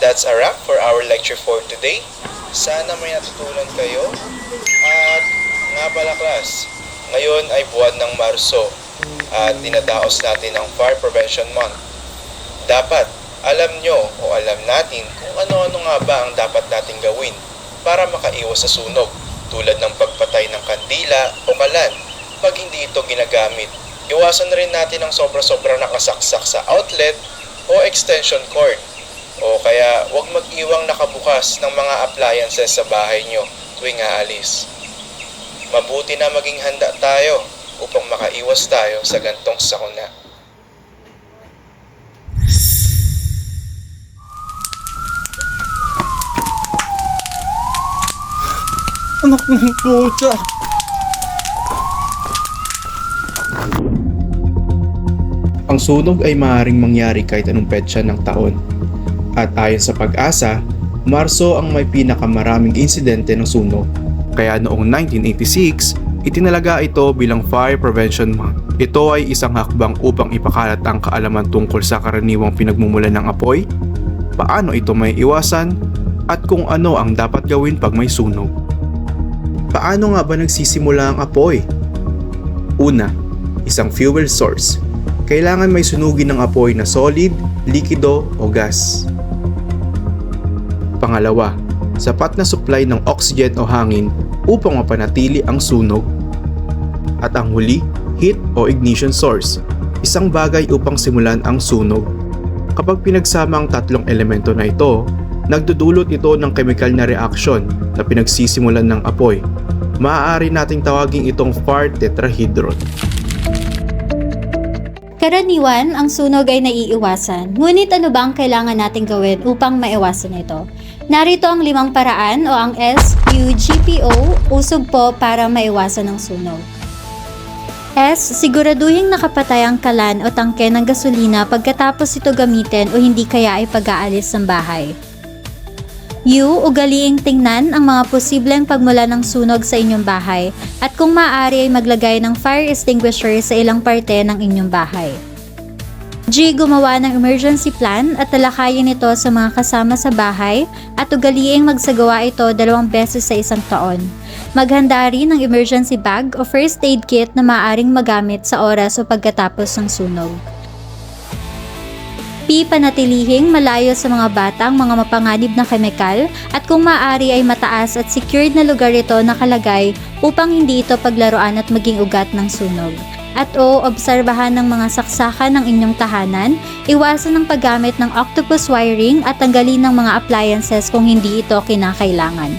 And that's a wrap for our lecture for today. Sana may natutunan kayo. At nga pala class, ngayon ay buwan ng Marso at dinadaos natin ang Fire Prevention Month. Dapat alam nyo o alam natin kung ano-ano nga ba ang dapat nating gawin para makaiwas sa sunog, tulad ng pagpatay ng kandila o kalan pag hindi ito ginagamit. Iwasan na rin natin ang sobra-sobra nakasaksak sa outlet o extension cord. O kaya huwag mag-iwang nakabukas ng mga appliances sa bahay nyo tuwing aalis. Mabuti na maging handa tayo upang makaiwas tayo sa gantong sakuna. Anak ng puta! Ang sunog ay maaaring mangyari kahit anong petsa ng taon. At ayon sa Pag-asa, Marso ang may pinakamaraming insidente ng sunog. Kaya noong 1986, itinalaga ito bilang Fire Prevention Month. Ito ay isang hakbang upang ipakalat ang kaalaman tungkol sa karaniwang pinagmumulan ng apoy, paano ito may iwasan, at kung ano ang dapat gawin pag may sunog. Paano nga ba nagsisimula ang apoy? Una, isang fuel source. Kailangan may sunugin ng apoy na solid, likido o gas. Pangalawa, sapat na supply ng oxygen o hangin upang mapanatili ang sunog. At ang huli, heat o ignition source, isang bagay upang simulan ang sunog. Kapag pinagsama ang tatlong elemento na ito, nagdudulot ito ng chemical na reaction na pinagsisimulan ng apoy. Maaari nating tawagin itong fire tetrahedron. Karaniwan, ang sunog ay naiiwasan. Ngunit ano ba ang kailangan nating gawin upang maiwasan ito? Narito ang 5 paraan o ang SUGPO, usog po para maiwasan ang sunog. S. Siguraduhing nakapatay ang kalan o tangke ng gasolina pagkatapos ito gamitin o hindi kaya ay pag-aalis ng bahay. U. Ugaliing tingnan ang mga posibleng pagmula ng sunog sa inyong bahay at kung maaari ay maglagay ng fire extinguisher sa ilang parte ng inyong bahay. G. Gumawa ng emergency plan at talakayin ito sa mga kasama sa bahay at ugaliing magsagawa ito 2 beses sa isang taon. Maghanda rin ng emergency bag o first aid kit na maaaring magamit sa oras o pagkatapos ng sunog. P. Panatilihing malayo sa mga bata ang mga mapanganib na kemikal at kung maaari ay mataas at secured na lugar ito nakalagay upang hindi ito paglaruan at maging ugat ng sunog. At O. Obserbahan ng mga saksakan ng inyong tahanan, iwasan ang paggamit ng octopus wiring at tanggalin ng mga appliances kung hindi ito kinakailangan.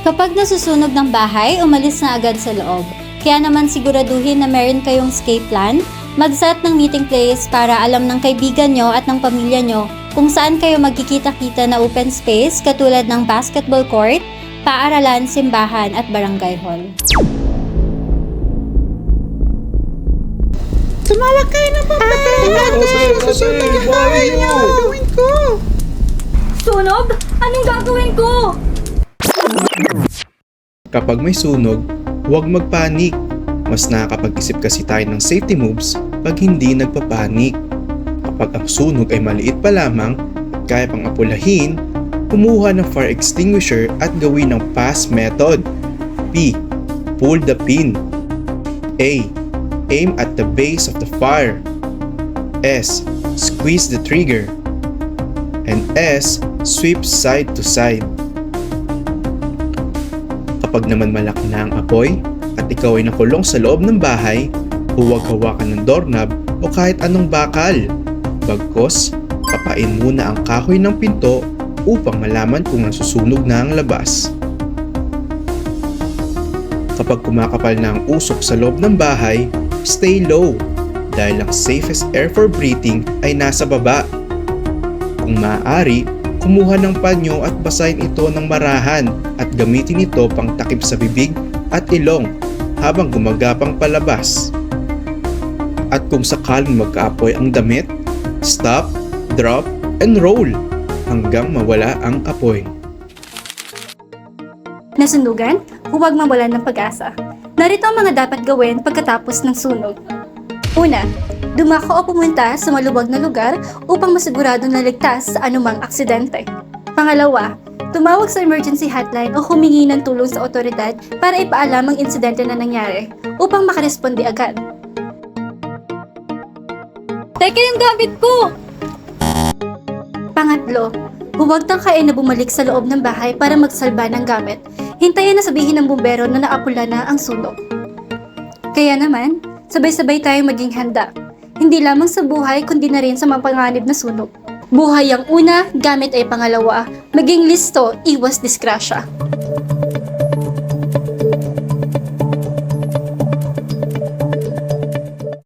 Kapag nasusunog ng bahay, umalis na agad sa loob. Kaya naman siguraduhin na meron kayong escape plan. Mag-set ng meeting place para alam ng kaibigan nyo at ng pamilya nyo kung saan kayo magkikita-kita na open space katulad ng basketball court, paaralan, simbahan at barangay hall. Tumawag kayo ng papatay! Susunog ang bahay niyo! Gawin ko! Sunog? Anong gagawin ko? Kapag may sunog, huwag magpanik. Mas nakakapag-isip kasi tayo ng safety moves pag hindi nagpapanik. Kapag ang sunog ay maliit pa lamang at kaya pang apulahin, kumuha ng fire extinguisher at gawin ng pass method. P. Pull the pin. A. Aim at the base of the fire. S. Squeeze the trigger. And S. Sweep side to side. Kapag naman malaki na ang apoy, at ikaw ay nakulong sa loob ng bahay, huwag hawakan ng doorknob o kahit anong bakal. Bagkus, papain muna ang kahoy ng pinto upang malaman kung nasusunog na ang labas. Kapag kumakapal na ang usok sa loob ng bahay, stay low dahil ang safest air for breathing ay nasa baba. Kung maaari, kumuha ng panyo at basahin ito ng marahan at gamitin ito pang takip sa bibig at ilong habang gumagapang palabas. At kung sakaling magkaapoy ang damit, stop, drop, and roll hanggang mawala ang apoy. Nasunugan? Huwag mawalan ng pag-asa. Narito ang mga dapat gawin pagkatapos ng sunog. Una, Dumako o pumunta sa maluwag na lugar upang masigurado na ligtas sa anumang aksidente. Pangalawa, tumawag sa emergency hotline o humingi ng tulong sa otoridad para ipaalam ang insidente na nangyari upang makaresponde agad. Teka, yung gamit ko! Pangatlo, huwag tangkain na bumalik sa loob ng bahay para magsalba ng gamit. Hintayin na sabihin ng bumbero na naapula na ang sunog. Kaya naman, sabay-sabay tayong maging handa. Hindi lamang sa buhay kundi na rin sa mga panganib na sunog. Buhay ang una, gamit ay pangalawa. Maging listo, iwas disgrasya.